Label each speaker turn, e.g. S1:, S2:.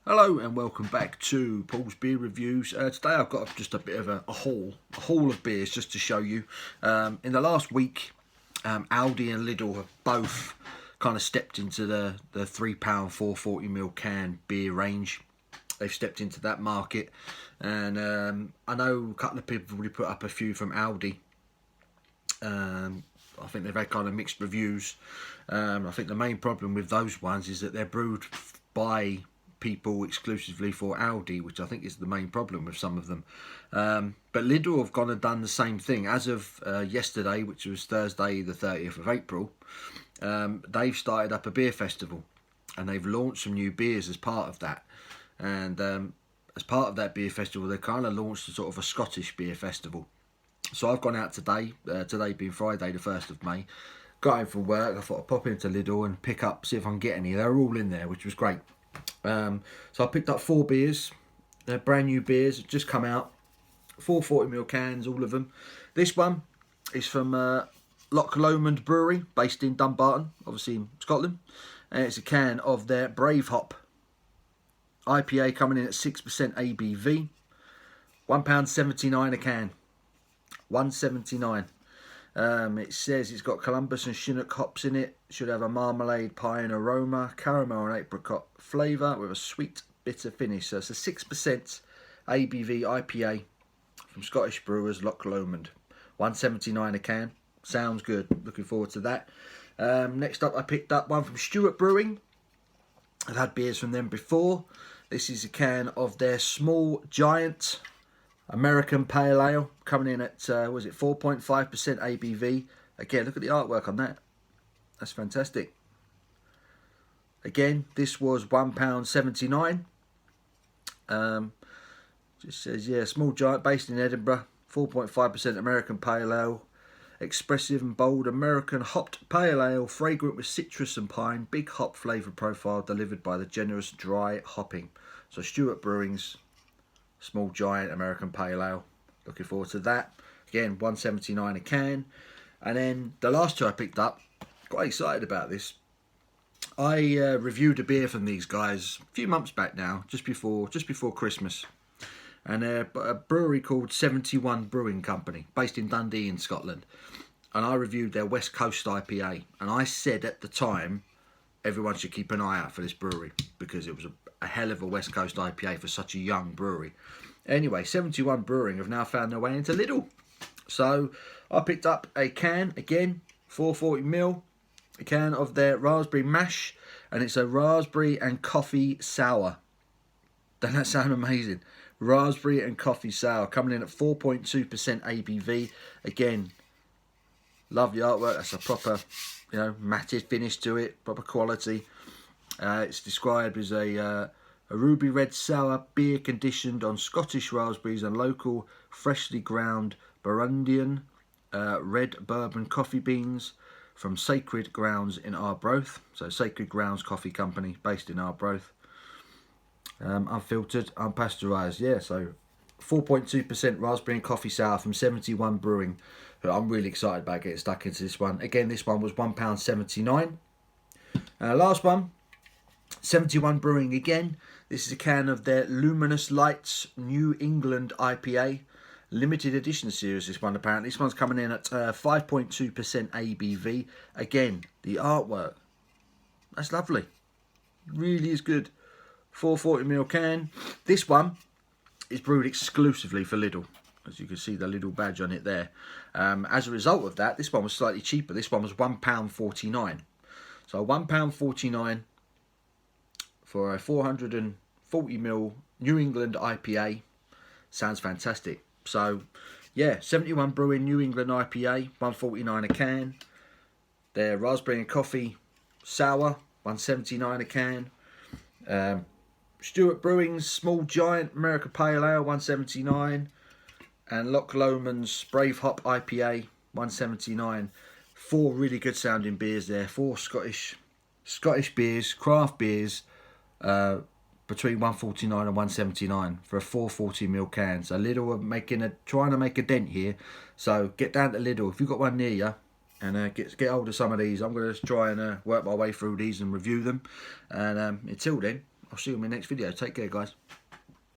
S1: Hello and welcome back to Paul's Beer Reviews. Today I've got just a bit of a haul of beers just to show you. In the last week, Aldi and Lidl have both kind of stepped into the £3 440ml can beer range. They've stepped into that market, and I know a couple of people have already put up a few from Aldi. I think they've had kind of mixed reviews. I think the main problem with those ones is that they're brewed by people exclusively for Aldi, which I think is the main problem with some of them. But Lidl have gone and done the same thing. As of yesterday, which was Thursday the 30th of April, they've started up a beer festival, and they've launched some new beers as part of that. And as part of that beer festival, they kind of launched a sort of a Scottish beer festival. So I've gone out today, today being Friday the 1st of May, got in from work. I thought I'd pop into Lidl and pick up, see if I can get any. They're all in there, which was great. So I picked up 4 beers. They're brand new beers, just come out. 440ml cans, all of them. This one is from Loch Lomond Brewery, based in Dumbarton, obviously in Scotland. And it's a can of their Brave Hop IPA, coming in at 6% ABV. £1.79 a can. £1.79. It says it's got Columbus and Chinook hops in it. Should have a marmalade, pie and aroma, caramel and apricot flavour with a sweet bitter finish. So it's a 6% ABV IPA from Scottish brewers Loch Lomond. £1.79 a can. Sounds good. Looking forward to that. Next up, I picked up one from Stewart Brewing. I've had beers from them before. This is a can of their Small Giant American Pale Ale, coming in at, was it 4.5% ABV. Again, look at the artwork on that. That's fantastic. Again, this was £1.79. Just says, yeah, Small Giant, based in Edinburgh. 4.5% American Pale Ale. Expressive and bold American hopped pale ale, fragrant with citrus and pine. Big hop flavour profile delivered by the generous dry hopping. So Stewart Brewing's Small Giant American Pale Ale. Looking forward to that. Again, £1.79 a can. And then the last two I picked up, quite excited about this. I reviewed a beer from these guys a few months back now, just before Christmas. And a brewery called 71 Brewing Company, based in Dundee in Scotland. And I reviewed their West Coast IPA. And I said at the time, everyone should keep an eye out for this brewery, because it was a hell of a West Coast IPA for such a young brewery. Anyway, 71 Brewing have now found their way into Lidl. So I picked up a can, again, 440ml, a can of their raspberry mash, and it's a raspberry and coffee sour. Doesn't that sound amazing? Raspberry and coffee sour, coming in at 4.2% ABV. Again, love the artwork. That's a proper, matted finish to it, proper quality. It's described as a ruby red sour beer conditioned on Scottish raspberries and local freshly ground Burgundian red bourbon coffee beans from Sacred Grounds in Arbroath. So Sacred Grounds Coffee Company, based in Arbroath. Unfiltered, unpasteurised. Yeah, so 4.2% raspberry and coffee sour from 71 Brewing. I'm really excited about getting stuck into this one. Again, this one was £1.79. Last one, 71 Brewing again. This is a can of their Luminous Lights New England IPA. Limited edition series, this one apparently. This one's coming in at 5.2% ABV. Again, the artwork, that's lovely. Really is good. 440ml can. This one is brewed exclusively for Lidl. As you can see the Lidl badge on it there. As a result of that, this one was slightly cheaper. This one was £1.49. So £1.49 for a 440ml New England IPA. Sounds fantastic. So, yeah, 71 Brewing New England IPA, £1.49 a can. Their raspberry and coffee sour, £1.79 a can. Stewart Brewing's Small Giant American Pale Ale, £1.79. And Loch Lomond's Brave Hop IPA, £1.79. 4 really good sounding beers there. 4 Scottish beers, craft beers, between £1.49 and £1.79 for a 440ml can. So Lidl are trying to make a dent here. So get down to Lidl if you've got one near you, and get hold of some of these. I'm going to try and work my way through these and review them. And until then, I'll see you in my next video. Take care, guys.